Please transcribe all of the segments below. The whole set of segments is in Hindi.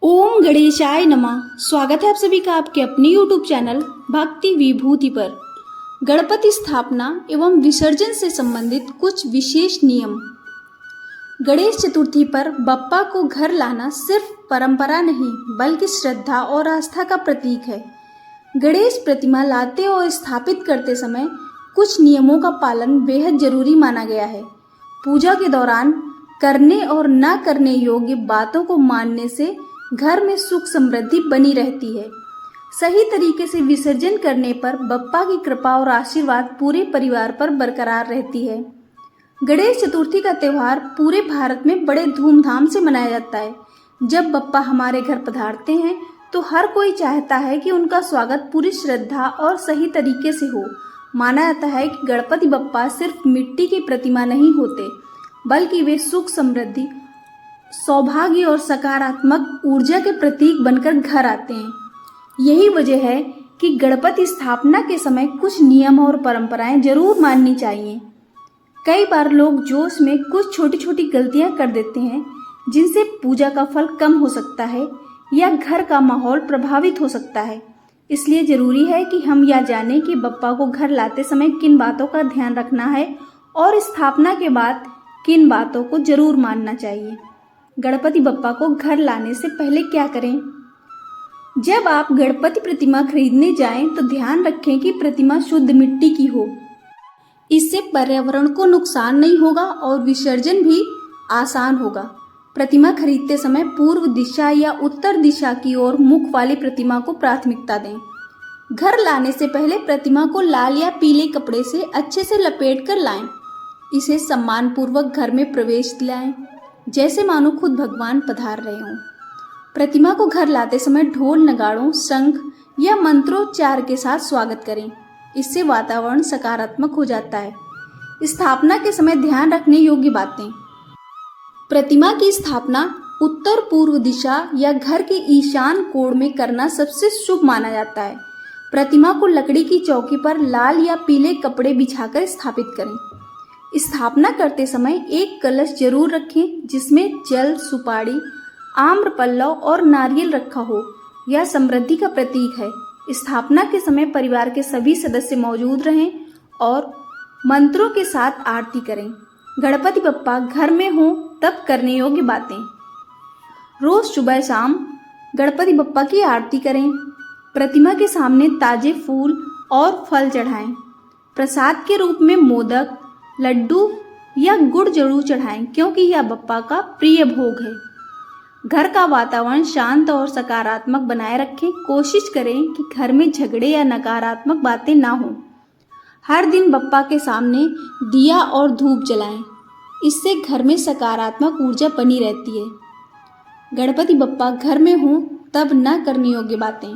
ओम गणेशाय नमः। स्वागत है आप सभी का आपके अपने YouTube चैनल भक्ति विभूति पर। गणपति स्थापना एवं विसर्जन से संबंधित कुछ विशेष नियम। गणेश चतुर्थी पर बप्पा को घर लाना सिर्फ परंपरा नहीं बल्कि श्रद्धा और आस्था का प्रतीक है। गणेश प्रतिमा लाते और स्थापित करते समय कुछ नियमों का पालन बेहद जरूरी माना गया है। पूजा के दौरान करने और न करने योग्य बातों को मानने से घर में सुख समृद्धि बनी रहती है। सही तरीके से विसर्जन करने पर बप्पा की कृपा और आशीर्वाद पूरे परिवार पर बरकरार रहती है। गणेश चतुर्थी का त्यौहार पूरे भारत में बड़े धूमधाम से मनाया जाता है। जब बप्पा हमारे घर पधारते हैं तो हर कोई चाहता है कि उनका स्वागत पूरी श्रद्धा और सही तरीके से हो। माना जाता है कि गणपति बप्पा सिर्फ मिट्टी की प्रतिमा नहीं होते बल्कि वे सुख समृद्धि, सौभाग्य और सकारात्मक ऊर्जा के प्रतीक बनकर घर आते हैं। यही वजह है कि गणपति स्थापना के समय कुछ नियम और परंपराएं जरूर माननी चाहिए। कई बार लोग जोश में कुछ छोटी छोटी गलतियां कर देते हैं जिनसे पूजा का फल कम हो सकता है या घर का माहौल प्रभावित हो सकता है। इसलिए जरूरी है कि हम यह जानें कि बप्पा को घर लाते समय किन बातों का ध्यान रखना है और स्थापना के बाद किन बातों को जरूर मानना चाहिए। गणपति बप्पा को घर लाने से पहले क्या करें? जब आप गणपति प्रतिमा खरीदने जाएं तो ध्यान रखें कि प्रतिमा शुद्ध मिट्टी की हो। इससे पर्यावरण को नुकसान नहीं होगा और विसर्जन भी आसान होगा। प्रतिमा खरीदते समय पूर्व दिशा या उत्तर दिशा की ओर मुख वाली प्रतिमा को प्राथमिकता दें। घर लाने से पहले प्रतिमा को लाल या पीले कपड़े से अच्छे से लपेट कर लाएं। इसे सम्मानपूर्वक घर में प्रवेश दिलाएं जैसे मानो खुद भगवान पधार रहे हों। प्रतिमा को घर लाते समय ढोल, नगाड़ों, शंख या मंत्रोच्चार के साथ स्वागत करें। इससे वातावरण सकारात्मक हो जाता है। स्थापना के समय ध्यान रखने योग्य बातें। प्रतिमा की स्थापना उत्तर पूर्व दिशा या घर के ईशान कोण में करना सबसे शुभ माना जाता है। प्रतिमा को लकड़ी की चौकी पर लाल या पीले कपड़े बिछाकर स्थापित करें। स्थापना करते समय एक कलश जरूर रखें जिसमें जल, सुपारी, आम्र पल्लव और नारियल रखा हो। यह समृद्धि का प्रतीक है। स्थापना के समय परिवार के सभी सदस्य मौजूद रहें और मंत्रों के साथ आरती करें। गणपति बप्पा घर में हो तब करने योग्य बातें। रोज सुबह शाम गणपति बप्पा की आरती करें। प्रतिमा के सामने ताजे फूल और फल चढ़ाएं। प्रसाद के रूप में मोदक, लड्डू या गुड़ जरूर चढ़ाएं क्योंकि यह बप्पा का प्रिय भोग है। घर का वातावरण शांत और सकारात्मक बनाए रखें। कोशिश करें कि घर में झगड़े या नकारात्मक बातें ना हों। हर दिन बप्पा के सामने दिया और धूप जलाएं। इससे घर में सकारात्मक ऊर्जा बनी रहती है। गणपति बप्पा घर में हो तब न करने योग्य बातें।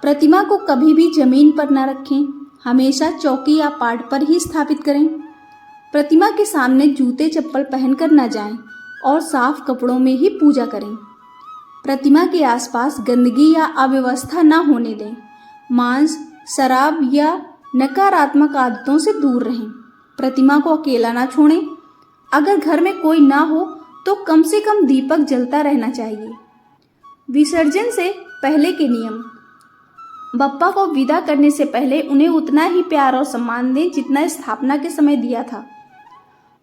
प्रतिमा को कभी भी जमीन पर न रखें। हमेशा चौकी या पाट पर ही स्थापित करें। प्रतिमा के सामने जूते चप्पल पहनकर न जाएं और साफ कपड़ों में ही पूजा करें। प्रतिमा के आसपास गंदगी या अव्यवस्था न होने दें। मांस, शराब या नकारात्मक आदतों से दूर रहें। प्रतिमा को अकेला ना छोड़ें। अगर घर में कोई ना हो तो कम से कम दीपक जलता रहना चाहिए। विसर्जन से पहले के नियम। बप्पा को विदा करने से पहले उन्हें उतना ही प्यार और सम्मान दें जितना स्थापना के समय दिया था।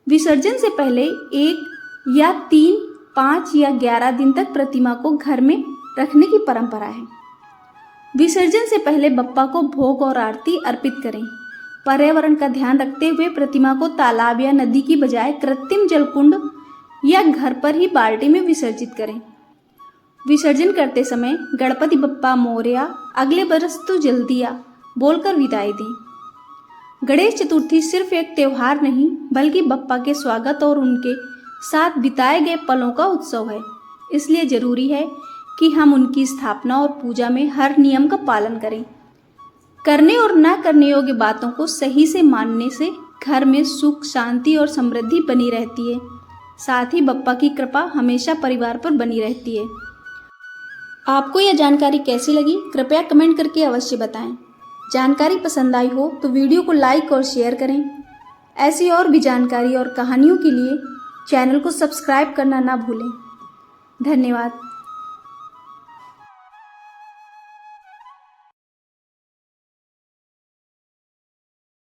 विसर्जन से पहले 1 या 3, 5 या 11 दिन तक प्रतिमा को घर में रखने की परंपरा है। विसर्जन से पहले बप्पा को भोग और आरती अर्पित करें। पर्यावरण का ध्यान रखते हुए प्रतिमा को तालाब या नदी की बजाय कृत्रिम जलकुंड या घर पर ही बाल्टी में विसर्जित करें। विसर्जन करते समय गणपति बप्पा मोरया, अगले बरस तो जल्दी आ बोलकर विदाई दें। गणेश चतुर्थी सिर्फ एक त्यौहार नहीं बल्कि बप्पा के स्वागत और उनके साथ बिताए गए पलों का उत्सव है। इसलिए जरूरी है कि हम उनकी स्थापना और पूजा में हर नियम का पालन करें। करने और न करने योग्य बातों को सही से मानने से घर में सुख, शांति और समृद्धि बनी रहती है। साथ ही बप्पा की कृपा हमेशा परिवार पर बनी रहती है। आपको यह जानकारी कैसी लगी कृपया कमेंट करके अवश्य बताएं। जानकारी पसंद आई हो तो वीडियो को लाइक और शेयर करें। ऐसी और भी जानकारी और कहानियों के लिए चैनल को सब्सक्राइब करना ना भूलें। धन्यवाद।